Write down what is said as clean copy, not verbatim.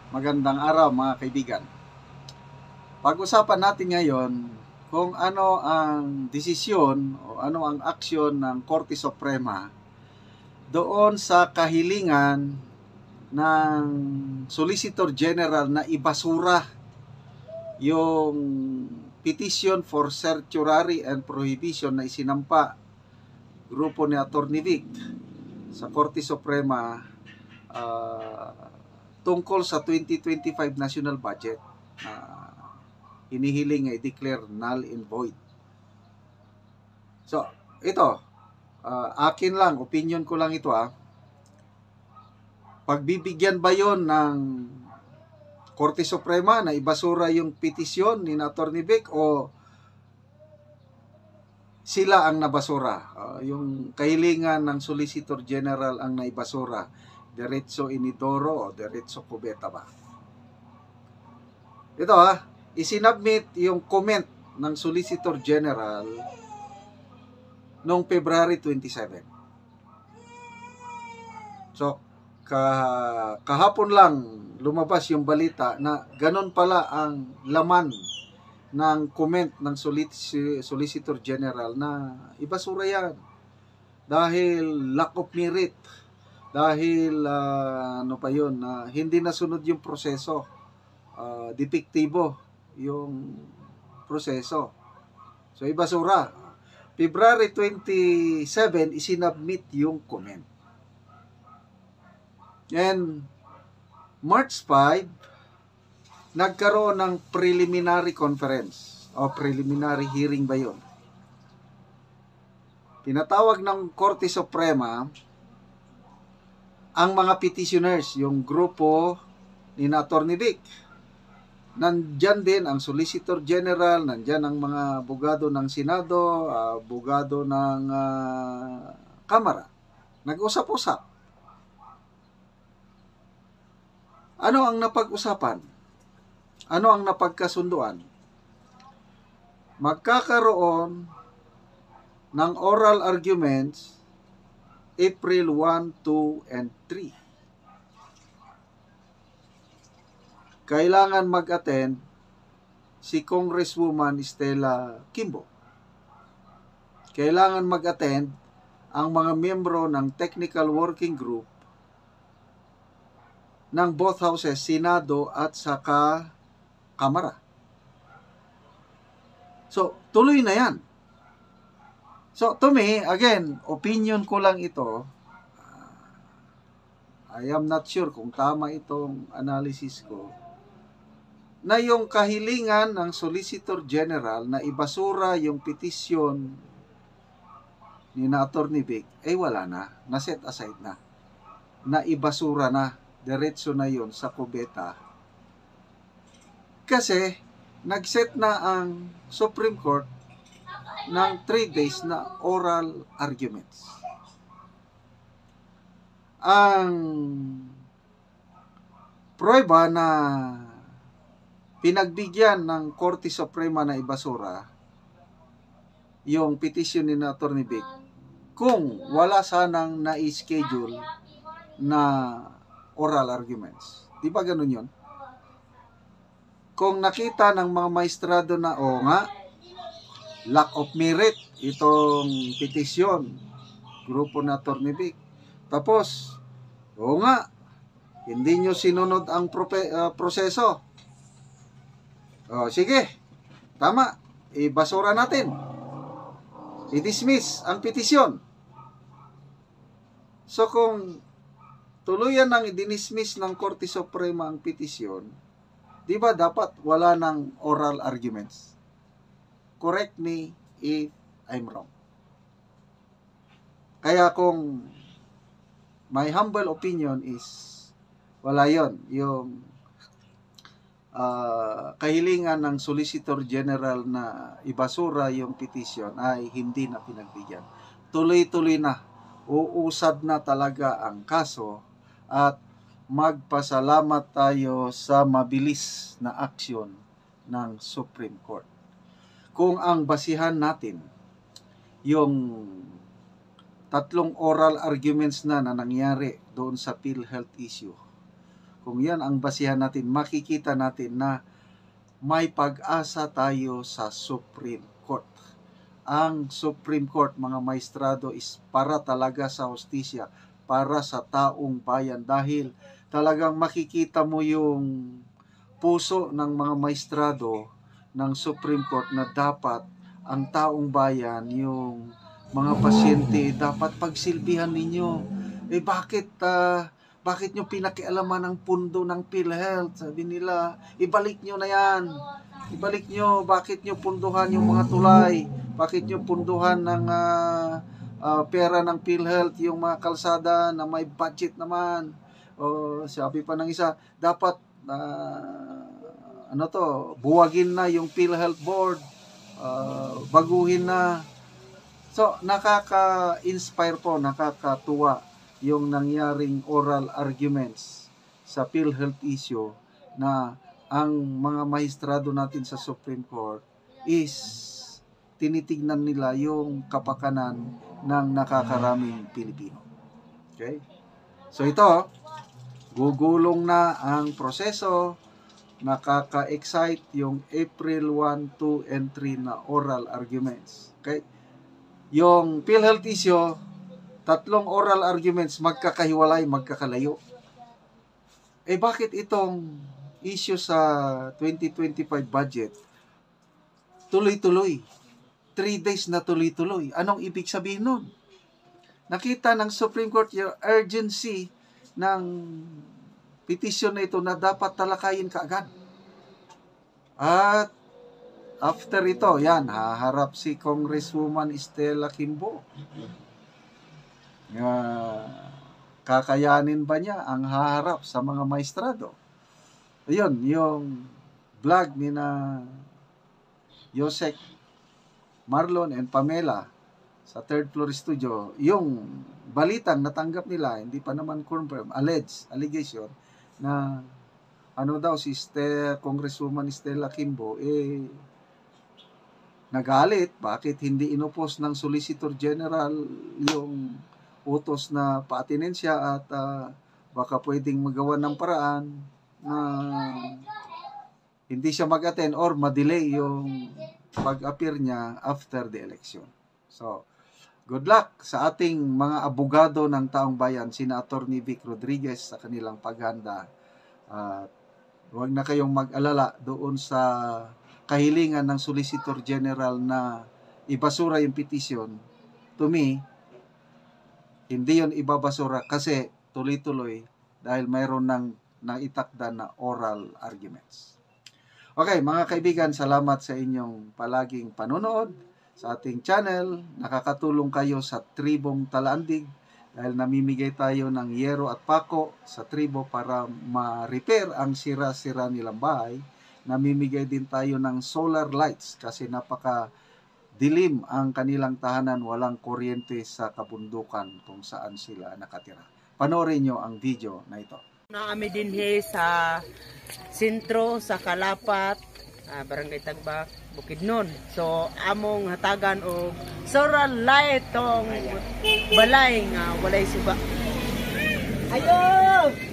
Magandang araw mga kaibigan. Pag-usapan natin ngayon kung ano ang desisyon o ano ang aksyon ng Korte Suprema doon sa kahilingan ng Solicitor General na ibasura yung petition for certiorari and prohibition na isinampa grupo ni Atty. Vic sa Korte Suprema tungkol sa 2025 national budget. Hinihiling ay declare null and void. So, ito, akin lang, opinion ko lang ito Pagbibigyan ba yon ng Korte Suprema na ibasura yung petisyon ni Atty. Vic o sila ang nabasura? Yung kahilingan ng Solicitor General ang naibasura. Diretso Inidoro o Diretso Cubeta ba? Ito isinubmit yung comment ng Solicitor General noong February 27. So, kahapon lang lumabas yung balita na ganon pala ang laman ng comment ng Solicitor General na ibasura yan dahil lack of merit, dahil hindi nasunod yung proseso, depektibo yung proseso. So ibasura. February 27 isinubmit yung comment. And March 5 nagkaroon ng preliminary conference o preliminary hearing ba yun? Tinatawag ng Korte Suprema ang mga petitioners, yung grupo ni Atty. Vic. Nandyan din ang Solicitor General, nandyan ang mga abogado ng Senado, abogado ng Kamara. Nag-usap-usap. Ano ang napag-usapan? Ano ang napagkasunduan? Magkakaroon ng oral arguments April 1, 2, and 3. Kailangan mag-attend si Congresswoman Stella Kimbo. Kailangan mag-attend ang mga miyembro ng Technical Working Group ng both houses, Senado at saka Kamara. So, tuloy na yan. So, to me, again, opinion ko lang ito. I am not sure kung tama itong analysis ko. Na yung kahilingan ng Solicitor General na ibasura yung petisyon ni Atty. Vic, wala na. Na-set aside na. Na ibasura na. Diretso na yon sa kubeta. Kasi, nag-set na ang Supreme Court ng 3 days na oral arguments. Ang prueba na pinagbigyan ng Korte Suprema na ibasura yung petition ni Atty. Vic kung wala sanang na-schedule na oral arguments. Di ba ganun yun? Kung nakita ng mga maestrado na lack of merit itong petisyon grupo na Atty. Vic, tapos hindi nyo sinunod ang proseso, sige, tama, ibasura natin, i-dismiss ang petisyon. So kung tuluyan nang i-dismiss ng Korte Suprema ang petisyon, di ba dapat wala ng oral arguments? Correct me if I'm wrong. Kaya kung my humble opinion is wala yon, yung kahilingan ng Solicitor General na ibasura yung petisyon ay hindi na pinagbigyan. Tuloy-tuloy na, uusad na talaga ang kaso at magpasalamat tayo sa mabilis na aksyon ng Supreme Court. Kung ang basihan natin yung 3 oral arguments na nangyari doon sa PhilHealth issue, kung yan ang basihan natin, makikita natin na may pag-asa tayo sa Supreme Court. Ang Supreme Court, mga maestrado, is para talaga sa hustisya, para sa taong bayan. Dahil talagang makikita mo yung puso ng mga maestrado ng Supreme Court na dapat ang taong bayan, yung mga pasyente, dapat pagsilbihan ninyo. Bakit nyo pinakialaman ang pundo ng PhilHealth? Sabi nila, ibalik nyo na yan. Ibalik nyo, bakit nyo punduhan yung mga tulay? Bakit nyo punduhan ng pera ng PhilHealth, yung mga kalsada na may budget naman? O sabi pa ng isa, dapat buwagin na yung PhilHealth Board, baguhin na. So, nakaka-inspire po, nakakatuwa yung nangyaring oral arguments sa PhilHealth issue na ang mga maestrado natin sa Supreme Court is tinitignan nila yung kapakanan ng nakakaraming Pilipino. Okay? So ito, gugulong na ang proseso, nakaka-excite yung April 1, 2, and 3 na oral arguments. Okay? Yung PhilHealth issue, 3 oral arguments, magkakahiwalay, magkakalayo. Bakit itong issue sa 2025 budget tuloy-tuloy? 3 days na tuloy-tuloy. Anong ibig sabihin nun? Nakita ng Supreme Court yung urgency ng petition na ito na dapat talakayin kaagad. At after ito, yan, haharap si Congresswoman Stella Kimbo. Kakayanin ba niya ang haharap sa mga maestrado? Ayun, yung vlog ni na Yosek, Marlon, and Pamela sa third floor studio, yung balitang natanggap nila, hindi pa naman confirm, allegation, na si Congresswoman Stella Kimbo, nagalit, bakit hindi inupos ng Solicitor General yung utos na paatinensya at baka pwedeng magawa ng paraan na hindi siya mag-attend or ma-delay yung pag-appear niya after the election. So, good luck sa ating mga abogado ng taong bayan, sina Attorney Vic Rodriguez, sa kanilang paghanda. Huwag na kayong mag-alala doon sa kahilingan ng Solicitor General na ibasura yung petition. To me, hindi yon ibabasura kasi tuloy-tuloy dahil mayroon ng naitakda na oral arguments. Okay, mga kaibigan, salamat sa inyong palaging panonood sa ating channel. Nakakatulong kayo sa tribong Talandig dahil namimigay tayo ng yero at pako sa tribo para ma-repair ang sira-sira nilang bahay. Namimigay din tayo ng solar lights kasi napaka dilim ang kanilang tahanan, walang kuryente sa kabundukan kung saan sila nakatira. Panoorin nyo ang video na ito. Naami din sa sentro sa Kalapat, Barangay Tagbak, Bukidnon. So among hatagan og solar light tong balay nga walay suba. Ayo!